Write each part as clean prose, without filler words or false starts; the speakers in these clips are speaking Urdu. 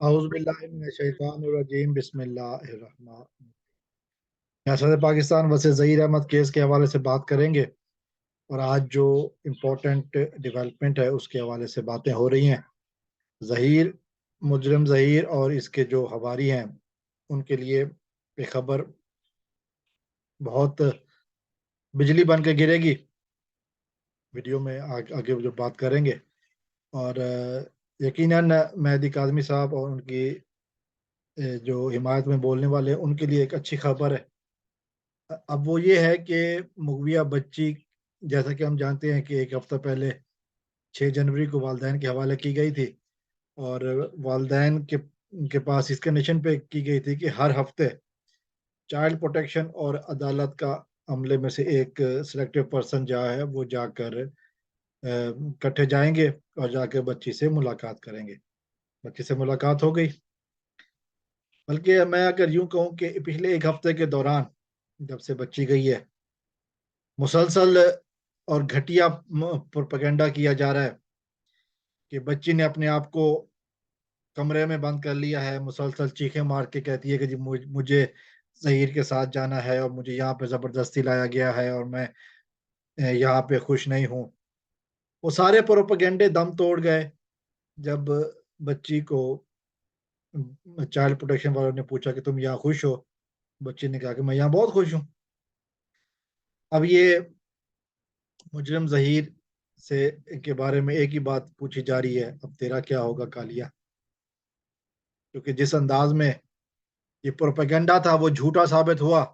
اعوذ باللہ من الشیطان الرجیم بسم اللہ الرحمن ریاست پاکستان وسیع ظہیر احمد کیس کے حوالے سے بات کریں گے، اور آج جو امپورٹنٹ ڈیولپمنٹ ہے اس کے حوالے سے باتیں ہو رہی ہیں۔ ظہیر، مجرم ظہیر اور اس کے جو حواری ہیں ان کے لیے یہ خبر بہت بجلی بن کے گرے گی۔ ویڈیو میں آگے جو بات کریں گے، اور یقیناً مہدی کاظمی صاحب اور ان کی جو حمایت میں بولنے والے ہیں ان کے لیے ایک اچھی خبر ہے۔ اب وہ یہ ہے کہ مغویہ بچی، جیسا کہ ہم جانتے ہیں کہ ایک ہفتہ پہلے 6 جنوری کو والدین کے حوالے کی گئی تھی، اور والدین کے پاس اس کنڈیشن پہ کی گئی تھی کہ ہر ہفتے چائلڈ پروٹیکشن اور عدالت کا عملے میں سے ایک سلیکٹو پرسن ہے وہ جا کر کٹھے جائیں گے اور جا کے بچی سے ملاقات کریں گے۔ بچی سے ملاقات ہو گئی، بلکہ میں اگر یوں کہوں کہ پچھلے ایک ہفتے کے دوران جب سے بچی گئی ہے، مسلسل اور گھٹیا پروپیگنڈا کیا جا رہا ہے کہ بچی نے اپنے آپ کو کمرے میں بند کر لیا ہے، مسلسل چیخیں مار کے کہتی ہے کہ جی مجھے ظہیر کے ساتھ جانا ہے اور مجھے یہاں پہ زبردستی لایا گیا ہے اور میں یہاں پہ خوش نہیں ہوں۔ وہ سارے پروپیگنڈے دم توڑ گئے جب بچی کو چائلڈ پروٹیکشن والوں نے پوچھا کہ تم یہاں خوش ہو؟ بچی نے کہا کہ میں یہاں بہت خوش ہوں۔ اب یہ مجرم ظہیر سے کے بارے میں ایک ہی بات پوچھی جا رہی ہے، اب تیرا کیا ہوگا کالیا؟ کیونکہ جس انداز میں یہ پروپیگنڈا تھا وہ جھوٹا ثابت ہوا۔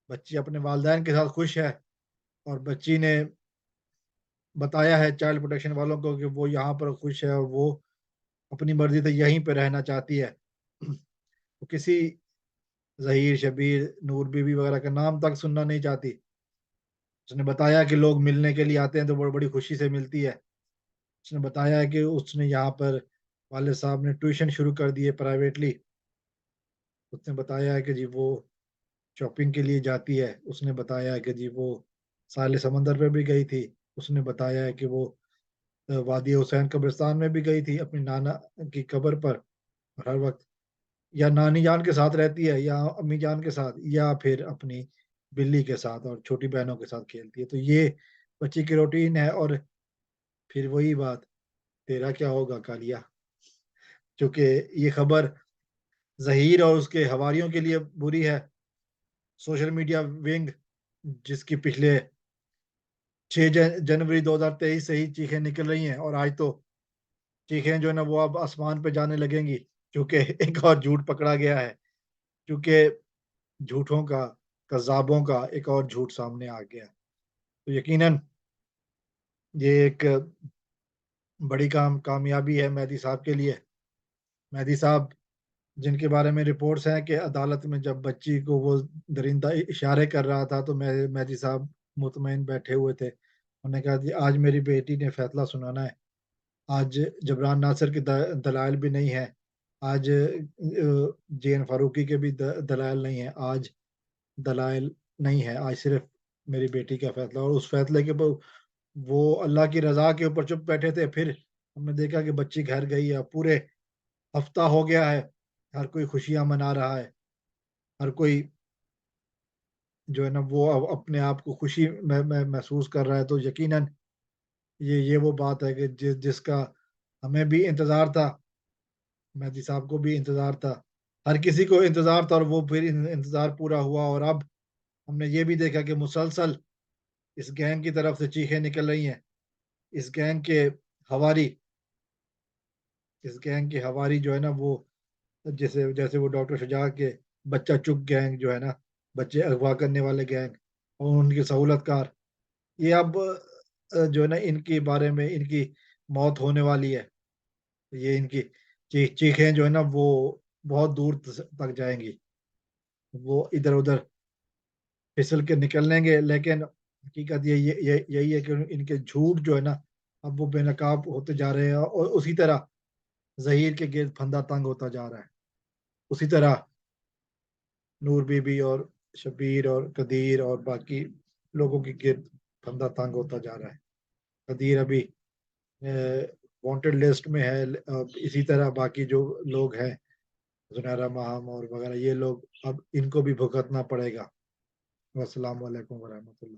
بچی اپنے والدین کے ساتھ خوش ہے، اور بچی نے بتایا ہے چائلڈ پروٹیکشن والوں کو کہ وہ یہاں پر خوش ہے اور وہ اپنی مرضی سے یہیں پہ رہنا چاہتی ہے۔ وہ کسی ظہیر، شبیر، نور بی بی وغیرہ کا نام تک سننا نہیں چاہتی۔ اس نے بتایا کہ لوگ ملنے کے لیے آتے ہیں تو بڑی بڑی خوشی سے ملتی ہے۔ اس نے بتایا ہے کہ اس نے یہاں پر والد صاحب نے ٹیوشن شروع کر دی ہے پرائیویٹلی۔ اس نے بتایا ہے کہ جی وہ شاپنگ کے لیے جاتی ہے۔ اس نے بتایا ہے کہ جی وہ ساحل سمندر پہ بھی گئی تھی۔ اس نے بتایا ہے کہ وہ وادی حسین قبرستان میں بھی گئی تھی اپنی نانا کی قبر پر، اور ہر وقت یا نانی جان کے ساتھ رہتی ہے یا امی جان کے ساتھ یا پھر اپنی بلی کے ساتھ اور چھوٹی بہنوں کے ساتھ کھیلتی ہے۔ تو یہ بچی کی روٹین ہے، اور پھر وہی بات، تیرا کیا ہوگا کالیا؟ کیونکہ یہ خبر ظہیر اور اس کے حواریوں کے لیے بری ہے۔ سوشل میڈیا ونگ جس کی پچھلے 6 جنوری 2023 سے ہی چیخیں نکل رہی ہیں، اور آج تو چیخیں جو ہے نا وہ اب آسمان پہ جانے لگیں گی، کیونکہ ایک اور جھوٹ پکڑا گیا ہے، کیونکہ جھوٹوں کا، کذابوں کا ایک اور جھوٹ سامنے آ گیا۔ تو یقیناً یہ ایک بڑی کامیابی ہے مہدی صاحب کے لیے۔ مہدی صاحب جن کے بارے میں رپورٹس ہیں کہ عدالت میں جب بچی کو وہ درندہ اشارے کر رہا تھا تو مہدی صاحب مطمئن بیٹھے ہوئے تھے۔ انہوں نے کہا جی آج میری بیٹی نے فیصلہ سنانا ہے، آج جبران ناصر کے دلائل بھی نہیں ہے، آج جے این فاروقی کے بھی دلائل نہیں ہیں، آج دلائل نہیں ہے، آج صرف میری بیٹی کا فیصلہ۔ اور اس فیصلے کے وہ اللہ کی رضا کے اوپر چپ بیٹھے تھے۔ پھر ہم نے دیکھا کہ بچی گھر گئی ہے، پورے ہفتہ ہو گیا ہے، ہر کوئی خوشیاں منا رہا ہے، ہر کوئی جو ہے نا وہ اپنے آپ کو خوشی میں محسوس کر رہا ہے۔ تو یقیناً یہ وہ بات ہے کہ جس کا ہمیں بھی انتظار تھا، مہدی صاحب کو بھی انتظار تھا، ہر کسی کو انتظار تھا، اور وہ پھر انتظار پورا ہوا۔ اور اب ہم نے یہ بھی دیکھا کہ مسلسل اس گینگ کی طرف سے چیخیں نکل رہی ہیں۔ اس گینگ کے حواری جو ہے نا وہ جیسے وہ ڈاکٹر شجاع کے بچہ چک گینگ جو ہے نا، بچے اغوا کرنے والے گینگ اور ان کی سہولت کار، یہ اب جو ہے نا ان کے بارے میں ان کی موت ہونے والی ہے۔ یہ ان کی چیخیں جو ہے نا وہ بہت دور تک جائیں گی، وہ ادھر ادھر پھسل کے نکلیں گے، لیکن حقیقت یہی ہے کہ ان کے جھوٹ جو ہے نا اب وہ بے نقاب ہوتے جا رہے ہیں، اور اسی طرح ظہیر کے گرد پھندا تنگ ہوتا جا رہا ہے، اسی طرح نور بی بی اور شبیر اور قدیر اور باقی لوگوں کے گرد پھندا تنگ ہوتا جا رہا ہے۔ قدیر ابھی وانٹڈ لسٹ میں ہے. اسی طرح باقی جو لوگ ہیں زنیرہ ماہم اور وغیرہ یہ لوگ اب ان کو بھی بھگتنا پڑے گا. والسلام علیکم ورحمۃ اللہ.